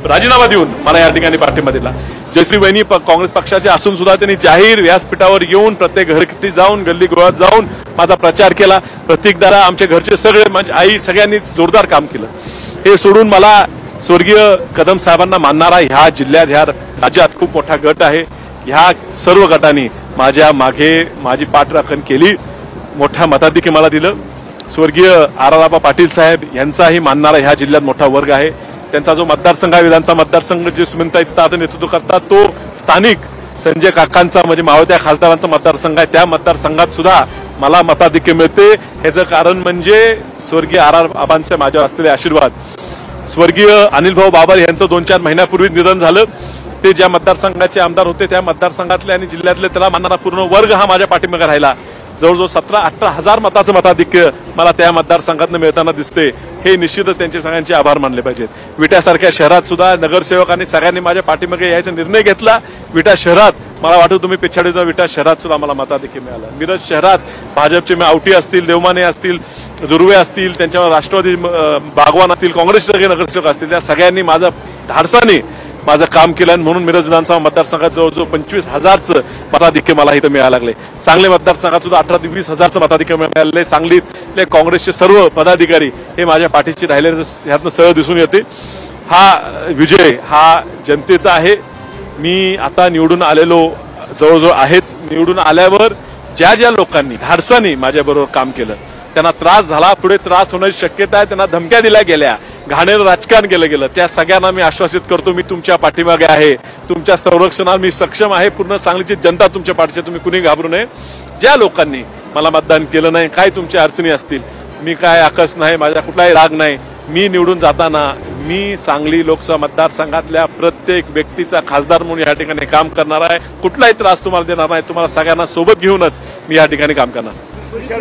राजीनामा देऊन मला या ठिकाणी पाठिंबा दिला। जयश्री वहिनी काँग्रेस पक्षाचे असून सुद्धा त्यांनी जाहीर व्यासपीठावर येऊन प्रत्येक घरगुती जाऊन गल्ली गोळात जाऊन माझा प्रचार केला। प्रतीक दादा आमच्या घरचे सगळे म्हणजे आई सगळ्यांनी जोरदार काम केलं। हे सोडून मला स्वर्गीय कदम साहेबांना मानणारा ह्या जिल्ह्यात ह्या राज्यात खूप मोठा गट आहे। ह्या सर्व गटांनी माझ्या मागे माझी पाठराखण केली, मोठ्या मताधिक्य मला दिलं। स्वर्गीय आराराबा पाटील साहेब यांचाही मानणारा ह्या जिल्ह्यात मोठा वर्ग आहे। त्यांचा जो मतदारसंघ आहे विधानसभा मतदारसंघ जे सुमनताई दादा नेतृत्व करतात तो स्थानिक संजय काकांचा म्हणजे मावळत्या खासदारांचा मतदारसंघ आहे। त्या मतदारसंघात सुद्धा मला मताधिक्य मिळते। याचं कारण म्हणजे स्वर्गीय आराराबांचे माझ्यावर असलेले आशीर्वाद। स्वर्गीय अनिल भाऊ बाबर यांचं 2-4 महिन्यापूर्वी निधन झालं। ते ज्या मतदारसंघाचे आमदार होते त्या मतदारसंघातले आणि जिल्ह्यातले त्याला मानणारा पूर्ण वर्ग हा माझ्या पाठीमागे राहिला। जवळजवळ 17-18 हजार मताचं मताधिक्य मला त्या मतदारसंघातनं मिळताना दिसते। हे निश्चितच त्यांचे सगळ्यांचे आभार मानले पाहिजेत। विट्यासारख्या शहरात सुद्धा नगरसेवकांनी सगळ्यांनी माझ्या पाठीमागे यायचा निर्णय घेतला। विटा शहरात मला वाटतं तुम्ही पिछाडीचा विटा शहरात सुद्धा मला मताधिक्य मिळालं। मिरज शहरात भाजपचे आवटी असतील, देवमाने असतील, दुर्वे असतील, त्यांच्यावर राष्ट्रवादी बागवान असतील, काँग्रेसचे सगळे नगरसेवक असतील, त्या सगळ्यांनी माझं धाडसाने माझं काम केलं आणि म्हणून मिरज विधानसभा मतदारसंघात जवळजवळ 25,000चं मताधिक्य मला इथं मिळायला लागले। सांगली मतदारसंघात सुद्धा 18 ते 20,000चं मताधिक्य मिळाले। सांगलीतले काँग्रेसचे सर्व पदाधिकारी हे माझ्या पाठीशी राहिले, ह्यातनं सरळ दिसून येते। हा विजय हा जनतेचा आहे। मी आता निवडून आलेलो जवळजवळ आहेच। निवडून आल्यावर ज्या ज्या लोकांनी धाडसाने माझ्याबरोबर काम केलं त्यांना त्रास झाला, पुढे त्रास होण्याची शक्यता आहे, त्यांना धमक्या दिल्या गेल्या, घाणेरडं राजकारण केलं गेलं, त्या सगळ्यांना मी आश्वासित करतो मी तुमच्या पाठीमागे आहे, तुमच्या संरक्षणात मी सक्षम आहे। पूर्ण सांगलीची जनता तुमच्या पाठीशी, तुम्ही कुणी घाबरू नये। ज्या लोकांनी मला मतदान केलं नाही, काय तुमच्या अडचणी असतील, मी काय आकस नाही, माझा कुठलाही राग नाही। मी निवडून जाताना मी सांगली लोकसभा मतदारसंघातल्या प्रत्येक व्यक्तीचा खासदार म्हणून या ठिकाणी काम करणार आहे। कुठलाही त्रास तुम्हाला देणार नाही, तुम्हाला सगळ्यांना सोबत घेऊनच मी या ठिकाणी काम करणार।